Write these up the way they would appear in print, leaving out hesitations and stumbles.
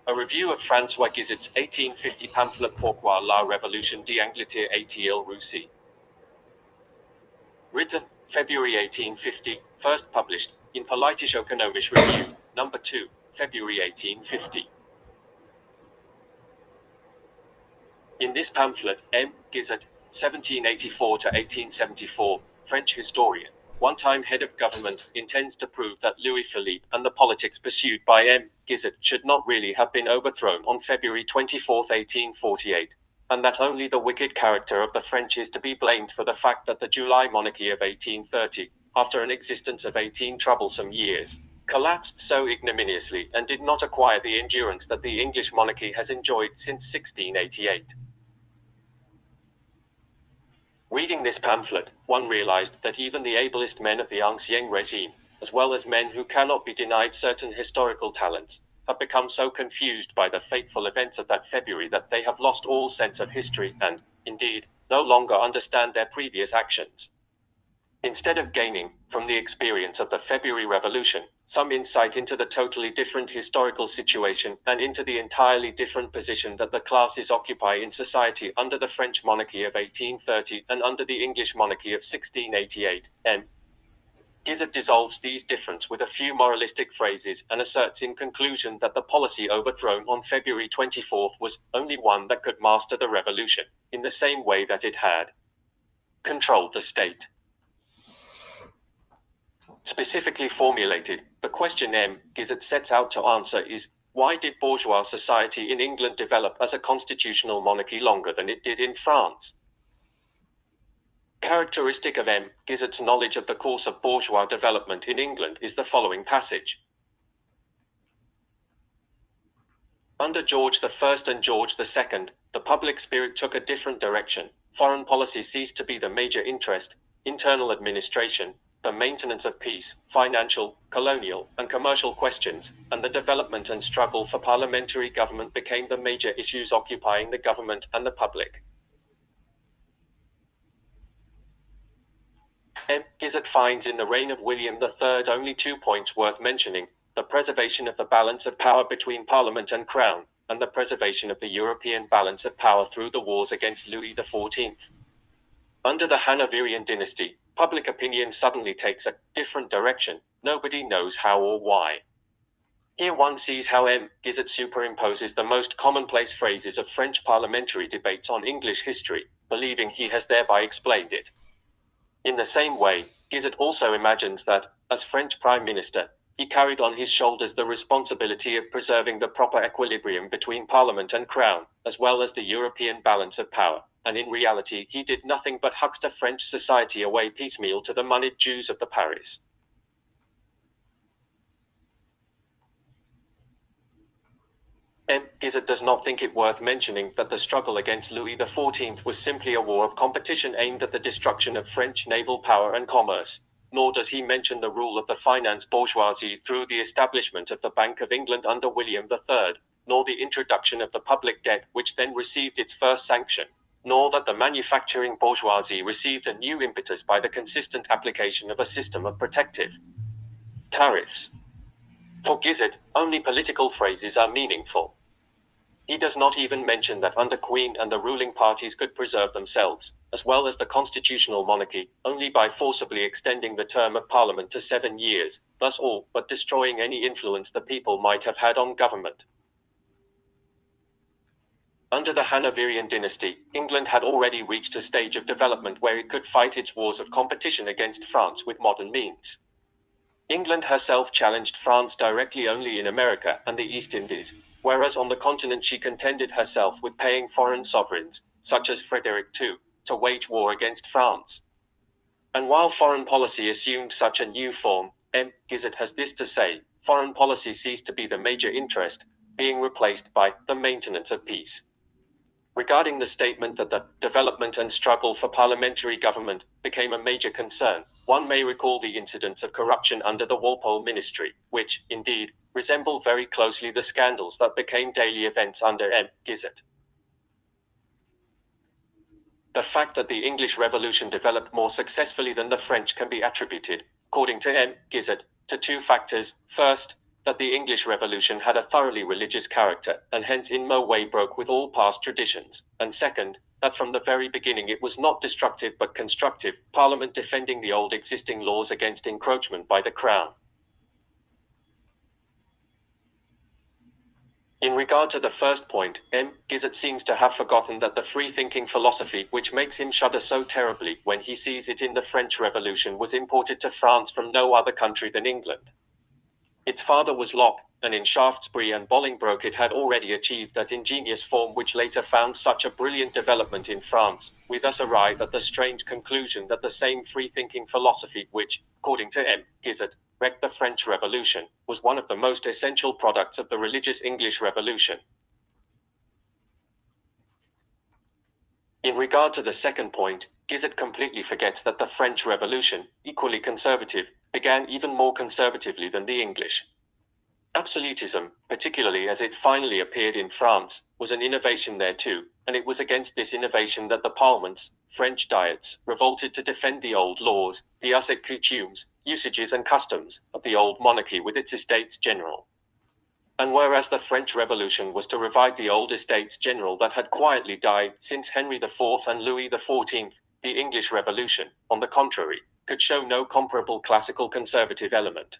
A review of François Guizot's 1850 pamphlet Pourquoi la Révolution d'Angleterre a-t-elle réussi? Written, February 1850, first published, in Politisch-Ökonomisch Review, No. 2, February 1850. In this pamphlet, M. Guizot, 1784 to 1874, French historian, one-time head of government, intends to prove that Louis Philippe and the politics pursued by M. Guizot should not really have been overthrown on February 24, 1848, and that only the wicked character of the French is to be blamed for the fact that the July monarchy of 1830, after an existence of 18 troublesome years, collapsed so ignominiously and did not acquire the endurance that the English monarchy has enjoyed since 1688. Reading this pamphlet, one realized that even the ablest men of the Ancien Regime, as well as men who cannot be denied certain historical talents, have become so confused by the fateful events of that February that they have lost all sense of history and, indeed, no longer understand their previous actions. Instead of gaining, from the experience of the February Revolution, some insight into the totally different historical situation and into the entirely different position that the classes occupy in society under the French monarchy of 1830 and under the English monarchy of 1688, M. Guizot dissolves these differences with a few moralistic phrases and asserts in conclusion that the policy overthrown on February 24th was only one that could master the revolution, in the same way that it had controlled the state. Specifically formulated, the question M. Guizot sets out to answer is, why did bourgeois society in England develop as a constitutional monarchy longer than it did in France? Characteristic of M. Guizot's knowledge of the course of bourgeois development in England is the following passage. Under George I and George II, the public spirit took a different direction. Foreign policy ceased to be the major interest, internal administration, the maintenance of peace, financial, colonial, and commercial questions, and the development and struggle for parliamentary government became the major issues occupying the government and the public. M. Guizot finds in the reign of William III only 2 points worth mentioning: the preservation of the balance of power between Parliament and Crown, and the preservation of the European balance of power through the wars against Louis XIV. Under the Hanoverian dynasty, public opinion suddenly takes a different direction, nobody knows how or why. Here one sees how M. Guizot superimposes the most commonplace phrases of French parliamentary debates on English history, believing he has thereby explained it. In the same way, Guizot also imagines that, as French Prime Minister, he carried on his shoulders the responsibility of preserving the proper equilibrium between Parliament and Crown, as well as the European balance of power, and in reality he did nothing but huckster French society away piecemeal to the moneyed Jews of the Paris. M. Guizot does not think it worth mentioning that the struggle against Louis XIV was simply a war of competition aimed at the destruction of French naval power and commerce, nor does he mention the rule of the finance bourgeoisie through the establishment of the Bank of England under William III, nor the introduction of the public debt which then received its first sanction, nor that the manufacturing bourgeoisie received a new impetus by the consistent application of a system of protective tariffs. For Guizot, only political phrases are meaningful. He does not even mention that under Queen and the ruling parties could preserve themselves, as well as the constitutional monarchy, only by forcibly extending the term of Parliament to 7 years, thus all but destroying any influence the people might have had on government. Under the Hanoverian dynasty, England had already reached a stage of development where it could fight its wars of competition against France with modern means. England herself challenged France directly only in America and the East Indies, whereas on the continent she contended herself with paying foreign sovereigns, such as Frederick II, to wage war against France. And while foreign policy assumed such a new form, M. Guizot has this to say: foreign policy ceased to be the major interest, being replaced by the maintenance of peace. Regarding the statement that the development and struggle for parliamentary government became a major concern, one may recall the incidents of corruption under the Walpole ministry, which, indeed, resemble very closely the scandals that became daily events under M. Guizot. The fact that the English Revolution developed more successfully than the French can be attributed, according to M. Guizot, to 2 factors. First, that the English Revolution had a thoroughly religious character, and hence in no way broke with all past traditions, and second, that from the very beginning it was not destructive but constructive, Parliament defending the old existing laws against encroachment by the Crown. In regard to the first point, M. Guizot seems to have forgotten that the free-thinking philosophy which makes him shudder so terribly when he sees it in the French Revolution was imported to France from no other country than England. Its father was Locke, and in Shaftesbury and Bolingbroke it had already achieved that ingenious form which later found such a brilliant development in France. We thus arrive at the strange conclusion that the same free-thinking philosophy which, according to M. Guizot, wrecked the French Revolution, was one of the most essential products of the religious English Revolution. In regard to the second point, Guizot completely forgets that the French Revolution, equally conservative, began even more conservatively than the English. Absolutism, particularly as it finally appeared in France, was an innovation there too, and it was against this innovation that the parliaments, French diets, revolted to defend the old laws, the us et coutumes, usages and customs, of the old monarchy with its Estates General. And whereas the French Revolution was to revive the old Estates General that had quietly died since Henry IV and Louis XIV, the English Revolution, on the contrary, could show no comparable classical conservative element.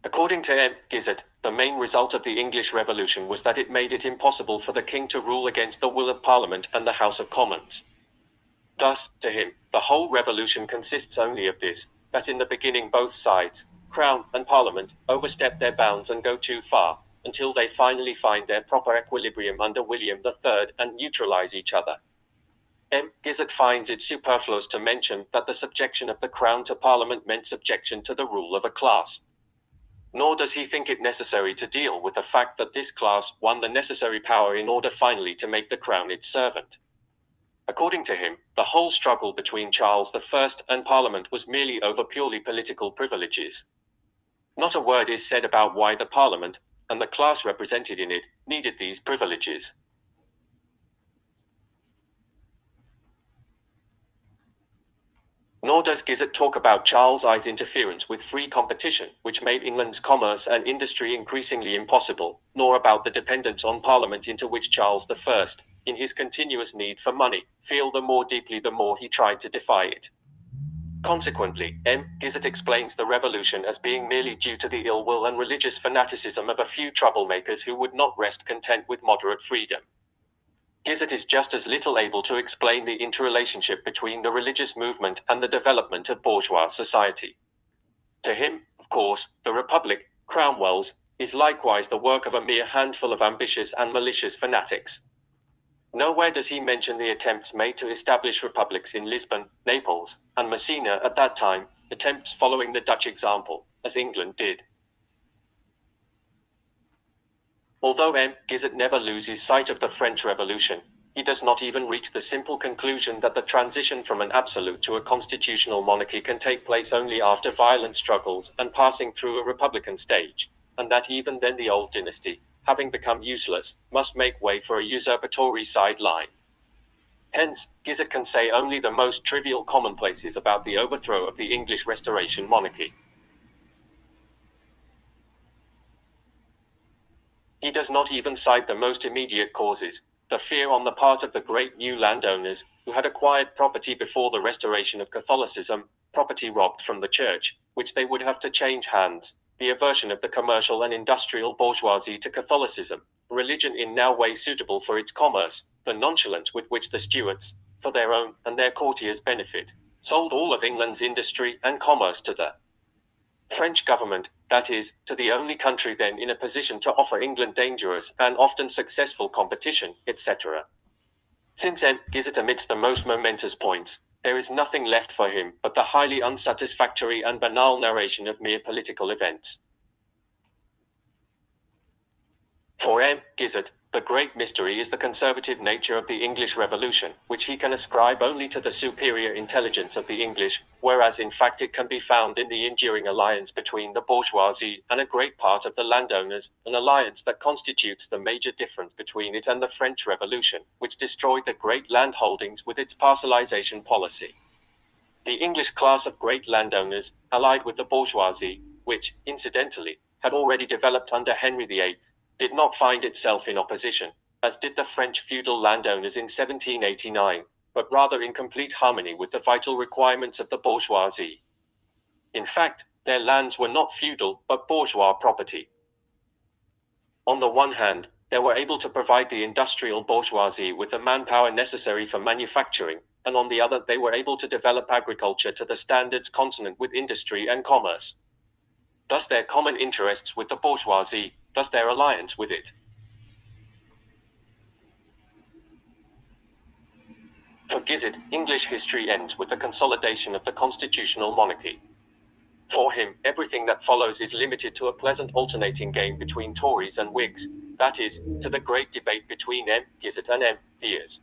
According to M. Guizot, the main result of the English Revolution was that it made it impossible for the king to rule against the will of Parliament and the House of Commons. Thus, to him, the whole revolution consists only of this, that in the beginning both sides, Crown and Parliament, overstep their bounds and go too far, until they finally find their proper equilibrium under William III and neutralize each other. M. Guizot finds it superfluous to mention that the subjection of the Crown to Parliament meant subjection to the rule of a class. Nor does he think it necessary to deal with the fact that this class won the necessary power in order finally to make the Crown its servant. According to him, the whole struggle between Charles I and Parliament was merely over purely political privileges. Not a word is said about why the Parliament, and the class represented in it, needed these privileges. Nor does Guizot talk about Charles I's interference with free competition, which made England's commerce and industry increasingly impossible, nor about the dependence on Parliament into which Charles I, in his continuous need for money, feel the more deeply the more he tried to defy it. Consequently, M. Guizot explains the revolution as being merely due to the ill will and religious fanaticism of a few troublemakers who would not rest content with moderate freedom. Guizot is just as little able to explain the interrelationship between the religious movement and the development of bourgeois society. To him, of course, the Republic, Cromwell's, is likewise the work of a mere handful of ambitious and malicious fanatics. Nowhere does he mention the attempts made to establish republics in Lisbon, Naples, and Messina at that time, attempts following the Dutch example, as England did. Although M. Guizot never loses sight of the French Revolution, he does not even reach the simple conclusion that the transition from an absolute to a constitutional monarchy can take place only after violent struggles and passing through a republican stage, and that even then the old dynasty, having become useless, must make way for a usurpatory side line. Hence, Guizot can say only the most trivial commonplaces about the overthrow of the English Restoration monarchy. He does not even cite the most immediate causes, the fear on the part of the great new landowners, who had acquired property before the restoration of Catholicism, property robbed from the church, which they would have to change hands, the aversion of the commercial and industrial bourgeoisie to Catholicism, religion in no way suitable for its commerce, the nonchalance with which the Stuarts, for their own and their courtiers' benefit, sold all of England's industry and commerce to the French government, that is, to the only country then in a position to offer England dangerous and often successful competition, etc. Since M. Guizot omits the most momentous points, there is nothing left for him but the highly unsatisfactory and banal narration of mere political events. For M. Guizot, the great mystery is the conservative nature of the English Revolution, which he can ascribe only to the superior intelligence of the English, whereas in fact it can be found in the enduring alliance between the bourgeoisie and a great part of the landowners, an alliance that constitutes the major difference between it and the French Revolution, which destroyed the great land holdings with its parcelization policy. The English class of great landowners, allied with the bourgeoisie, which, incidentally, had already developed under Henry VIII, did not find itself in opposition, as did the French feudal landowners in 1789, but rather in complete harmony with the vital requirements of the bourgeoisie. In fact, their lands were not feudal, but bourgeois property. On the one hand, they were able to provide the industrial bourgeoisie with the manpower necessary for manufacturing, and on the other they were able to develop agriculture to the standards consonant with industry and commerce. Thus their common interests with the bourgeoisie, thus their alliance with it. For Guizot, English history ends with the consolidation of the constitutional monarchy. For him, everything that follows is limited to a pleasant alternating game between Tories and Whigs, that is, to the great debate between M. Guizot and M. Thiers.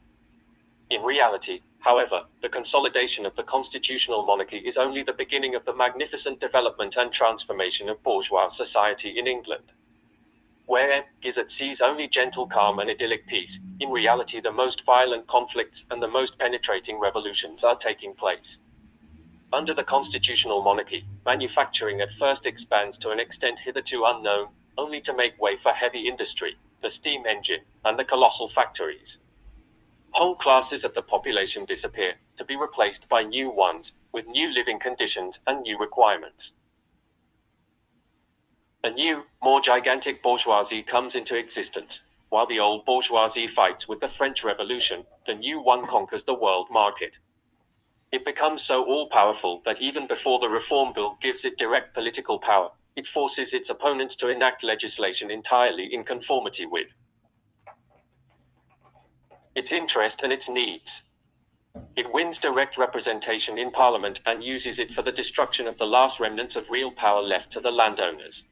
In reality, however, the consolidation of the constitutional monarchy is only the beginning of the magnificent development and transformation of bourgeois society in England. Where M. Guizot sees only gentle calm and idyllic peace, in reality the most violent conflicts and the most penetrating revolutions are taking place. Under the constitutional monarchy, manufacturing at first expands to an extent hitherto unknown, only to make way for heavy industry, the steam engine, and the colossal factories. Whole classes of the population disappear, to be replaced by new ones, with new living conditions and new requirements. A new, more gigantic bourgeoisie comes into existence. While the old bourgeoisie fights with the French Revolution, the new one conquers the world market. It becomes so all-powerful that even before the Reform Bill gives it direct political power, it forces its opponents to enact legislation entirely in conformity with its interest and its needs. It wins direct representation in Parliament and uses it for the destruction of the last remnants of real power left to the landowners.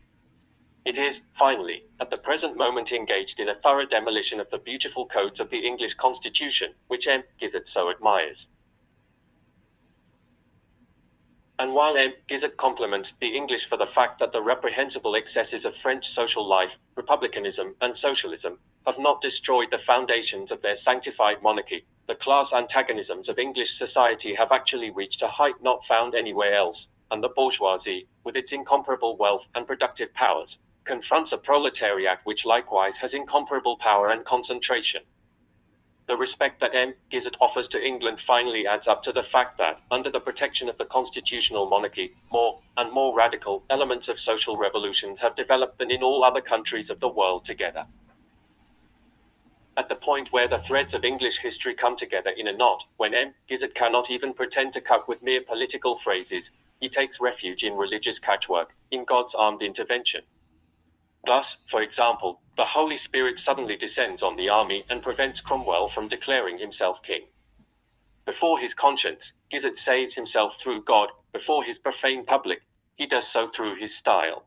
It is, finally, at the present moment engaged in a thorough demolition of the beautiful codes of the English Constitution, which M. Guizot so admires. And while M. Guizot compliments the English for the fact that the reprehensible excesses of French social life, republicanism, and socialism have not destroyed the foundations of their sanctified monarchy, the class antagonisms of English society have actually reached a height not found anywhere else, and the bourgeoisie, with its incomparable wealth and productive powers, confronts a proletariat which likewise has incomparable power and concentration. The respect that M. Guizot offers to England finally adds up to the fact that, under the protection of the constitutional monarchy, more and more radical elements of social revolutions have developed than in all other countries of the world together. At the point where the threads of English history come together in a knot, when M. Guizot cannot even pretend to cut with mere political phrases, he takes refuge in religious catchwork, in God's armed intervention. Thus, for example, the Holy Spirit suddenly descends on the army and prevents Cromwell from declaring himself king. Before his conscience, Guizot saves himself through God. Before his profane public, he does so through his style.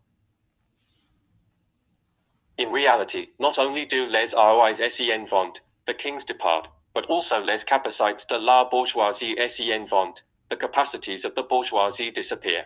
In reality, not only do les rois s'en vont, the kings depart, but also les capacités de la bourgeoisie s'en vont, the capacities of the bourgeoisie disappear.